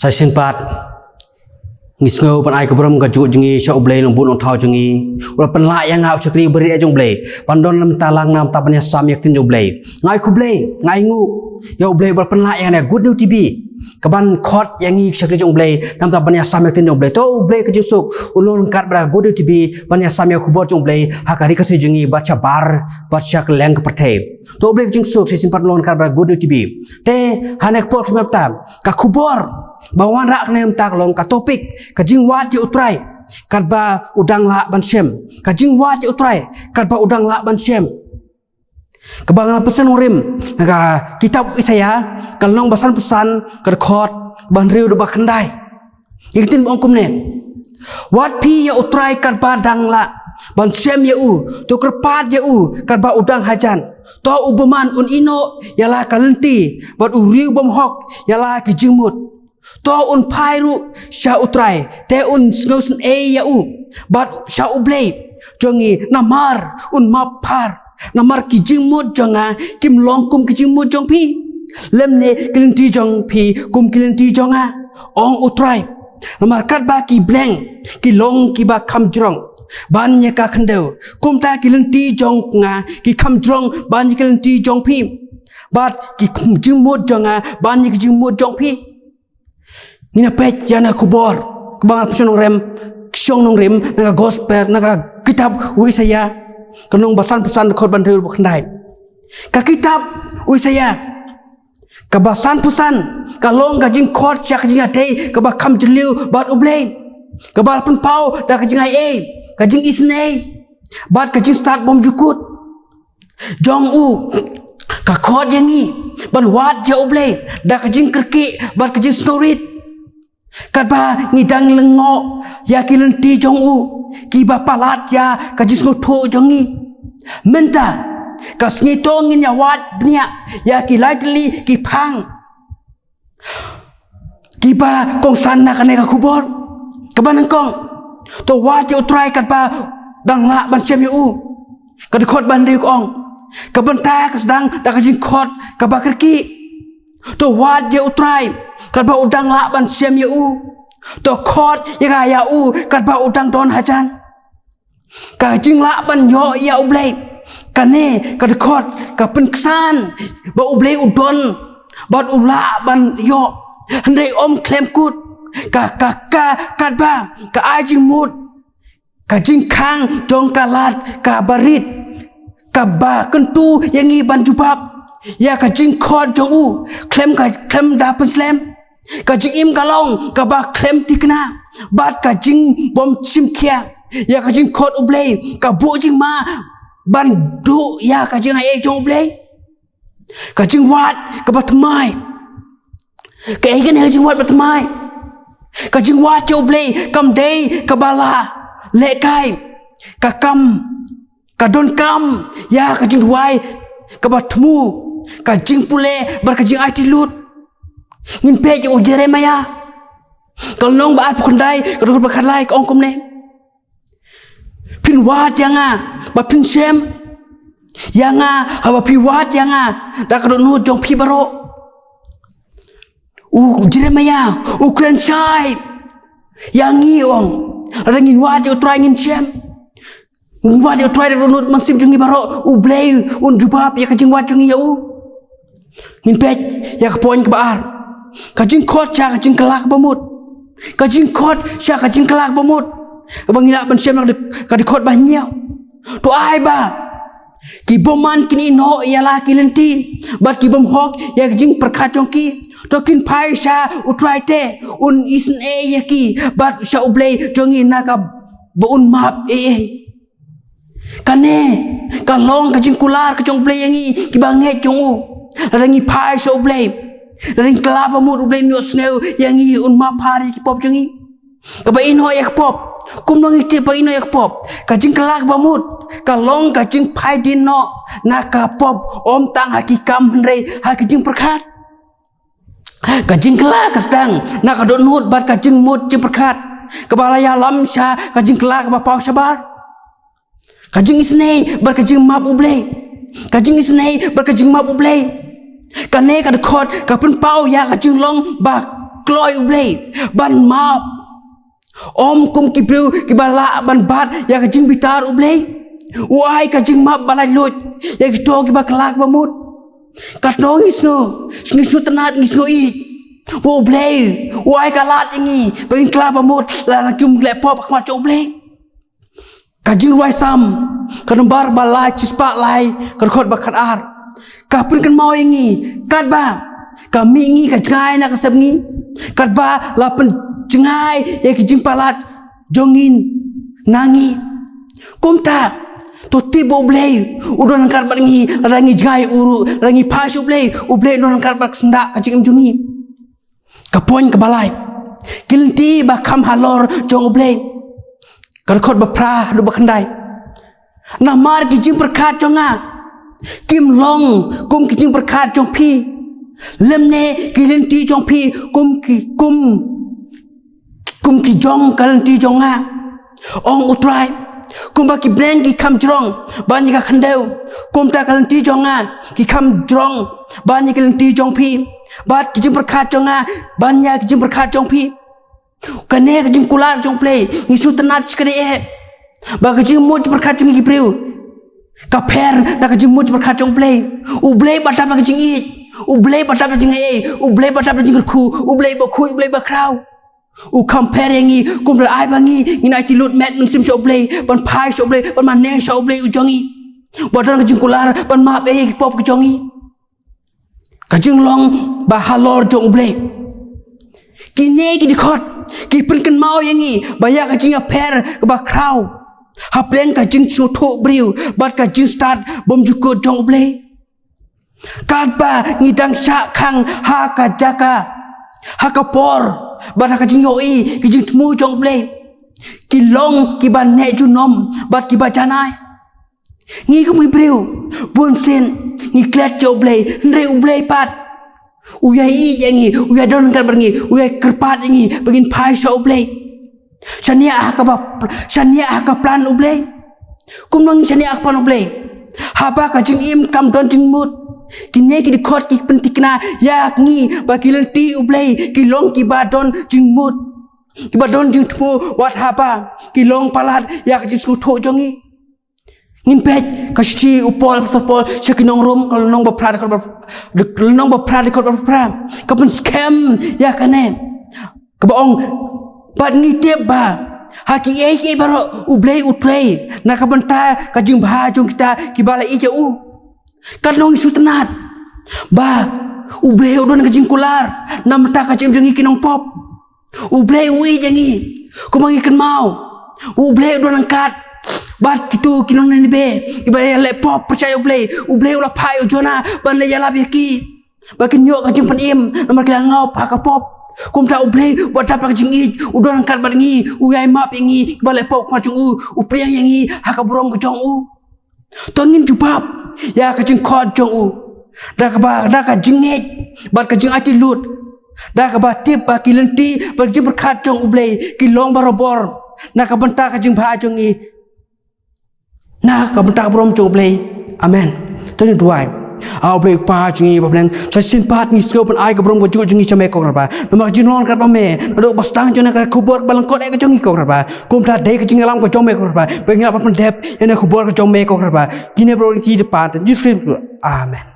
Saya sempat ngisngau pan ai kabram ka ju jengi sha ublei long bun ong thau jengi ula pan la yang ngau chakri beri ajong blei pandon lam talang nam tapanya samyak tin ublei ngai ku blei ngai ngu ya ublei ber pan la yang na good new tv kaban khot yang ngi chakri jong blei nam tapanya samyak tin jong blei to ublei ka jusuk ulun kat bra good new tv panya samyak ku bor jong blei hakari ka se jengi bacha bar bacha leng pathe to ublei jing suk se simpat lon kat bra good new tv te hanek pot maptam ka kubor bawan rak nem tak long ka topik ka jing wat ji utrai kat ba udang la ban shem ka jing wat ji utrai kat ba udang la ban shem kebangan pesan urim naga kitab Isaya kalong basan pesan ka khot ban riu do ba khandai yitin ongkum ne wat pi ya utrai kat ba dang la ban shem ya u to kerpat ya u kat ba udang hajan to ubeman un ino yala kalenti bat uriu bom hok yala ki jingmut to un pairu sha utrai te un sngosen e ya u bat sha ublei jongi namar un mapar namar ki jingmut jonga kim longkum ki jingmut jong pi lemne kilinti jong pi kum kilinti jonga ong utrai namar kat ba ki bleng ki long ki ba kam jrong ban nya ka khandeu kum ta kilinti jong nga ki kam jrong ban nya kilinti jong pi bat ki kum jingmut jonga ban nya ki jingmut jong pi Nina pech jana kubor kebangan pesun rem ksiong nong rem naga gospel naga kitab Isaya kenong basan pesan khot ban riu khandai ka kitab Isaya ka basan pesan ka long ka jing khot chak jing atei ka ba kham jliu bat ublei ka ba pen pau da ka jing ai e ka jing isne bat ka jing start bom jukut jong u ka khot yangi ban wat ja ublei da ka jing kerki bat ka jing storit kat ba ngidang lengo ya kilenti jong u ki ba palat ya ka jisngo tho jongi menta ka sngi tong in ya wat bnia ya ki lightly ki phang ki ba kong san na ka ne ka kubor ka ba nang kong to wat yo try kat ba dang la ban chem u ka de khot ban ri ong ka ban ta ka sedang da ka jing khot ka ba kerki to wat yo try kat ba udang la ban sem ya u to khot ya u kat ba udang don hajan ka jing la ban yo ya ublei ka ne ka de khot ka pen ksan ba ublei udon bat ula ban yo handai om klem kut ka kat ba ka ajing mut ka jing khang jong kalat ka barit ka ba kentu yangi ban jubab ya ka jing khot jong u klem da pen slem ka jing im kalong ka ba klem tikna bat ka jing bom sim kia ya ka jing khot ublei ka bu jing ma ban du ya ka jing ai jong ublei ka jing wat ka ba thmai ka ai kan jing wat ba thmai ka jing wat jo ublei kam dei ka bala le kai ka kam ka don kam ya ka jing wai ka ba thmu ka jing pule bar ka jing ai ti lut ngin pe je u Jeremia kal nong ba at khandai ka ru ba khalai ka ong kum ne pin wat yanga ba pin sem yanga ha ba pi wat yanga da ka nu jong pi baro u Jeremia u kran chai yangi ong ada ngin wat yo try ngin sem ngin wat yo try da nu man sim jungi baro u blei un jubab ya ka jing wat jungi ya u ngin pe ya ka poin ka ba ar ka jing khot cha ka jing kelak bamut ka jing khot cha ka jing kelak bamut bang ila ban sem ka di khot ba nyau to ai ba ki boman kin ino yala kilenti bat ki bom hok ya jing perkhat jong ki to kin pai sha utrai te un isn e ya ki bat sha ublei jongi na ka bo un map e kane ka long ka jing kular ka jong blei yangi ki bange jong u rangi pai sha ublei ring kelapa mut ublei nyo sneu yangi un ma pari ki pop jungi ka ba ino ek pop kum nong ti ba ino ek pop ka jing kelak ba mut ka long ka jing pai din no na ka pop om tang haki kam hrei haki jing perkhat ka jing kelak ka sedang na ka don nut bat ka jing mut jing perkhat ka ba ya lam sha ka jing kelak ba pau sabar ka jing isne bar ka jing map ublei ka jing isne bar ka jing map ublei ka ne ka khot ka pen pau ya ka jing long ba kloi ublei ban map kum kibreu kibala ban bat ya kajing bitar ublei uai kajing map balai lut ya kito kibaklak bamut katno ngisno tenat ngisno I ublei uai kalat ingi bagin klap bamut la kum lepop khmat ublei kajing ruai sam kanembar balai cispak lai kerkhot bakat ar kapun kan mau ingi kat ba kami ingi kajngai nak kasep ngi kat ba lapen jengai ya kijing palat jongin nangi kumta to tibo blei udon angkar baringi rangi jai uru rangi pas ublei udon angkar bak sendak kajing jungi kapoin kebalai kilti ba kam halor jong ublei karkhot ba pra do bakandai namar kijing perkat jonga kim long kum kijing perkat jong pi lemne kilti jong pi kum ki jong kalanti jonga ong utrai kum ba ki breng ki kam jrong ban ka khandeu kum ta kalanti jonga ki kam jrong ban ki kalanti jong pi bat ki jing perkhat jonga ban ya ki jing perkhat jong pi kane ki jing kular jong play ni su tanat chkre e ba ki jing moj perkhat jong ki preu ka pher na ki jing moj perkhat jong play u blay batap na ki jing I u blay batap na jing e u blay batap na jing khu u blay ba khu u blay ba kraw u compare ngi kum ra ai bangi ngi nai ti lut met min sim sho blei ban phai sho blei ban man ne sho blei u jongi bodan ka jingkular ban ma be ki pop ki jongi ka jing long ba halor jong blei ki ne ki di khot ki pun kan mau yangi ba ya ka jing per ba kraw ha pleng ka jing chu tho briu bat ka jing start bom juko jong blei kat ba ngi dang sha khang ha ka jaka ha ka por bat ka jing yoi ki jing tmu jong blei ki long ki ban ne ju nom bat ki ba janai ngi kum ki breu bon sen ngi klet jo blei re u blei pat u ya I yangi u ya don kar bangi u ya kerpat yangi begin phai sho blei chania ka plan u blei kum nang chania ka plan u blei ha ba ka jing im kam don jing mut kini ki dikhot ki pentikna yak ngi ba kilenti ublei ki long ki badon jing mut ki badon jing tmu wat hapa ki long palat yak jisku tho jongi ngin pet ka chi upol sapol sekinong rom kalau nong ba prad ko ba pra ka pen scam ya kane ka ba ong bat ni te ba haki e baro ublei utrei na ka benta ka jing bha jong kita ki bala I u kan nong isu tenat ba ublei udon ka jing kular nam ta ka jing kinong pop ublei ui jangi kumangi kan mau ublei udon angkat bat kitu kinong nani be ibae le pop percaya ublei ula pai ujona ban le yala beki bakin yo ka jing pan im namar kala ngau pa ka pop kum ta ublei wat ta ka jing I udon angkat baringi uyai map ingi ba le pop ma chung u priang yangi ha ka burong ka jong u tongin jupap ya ka jing khot jong u da ka jing net bat ka jing ati lut da ka ba tip ba kilenti ba jing berkhat jong ublei ki long barobor na ka benta ka jing bha jong I na ka benta brom jong ublei amen to ni duai au blei pa jing I ba blen cha sin pat ni skill pan ai ka brom ba jing I chame ko ba ma jing lon ka ba me do bastang jona ka khubor balang ko ka jong I ko ba kum ta dei ka jing alam ko jong me ko ba ba ngina ba pan dep ene khubor ka jong me ko ba kine bro ki de pat you scream amen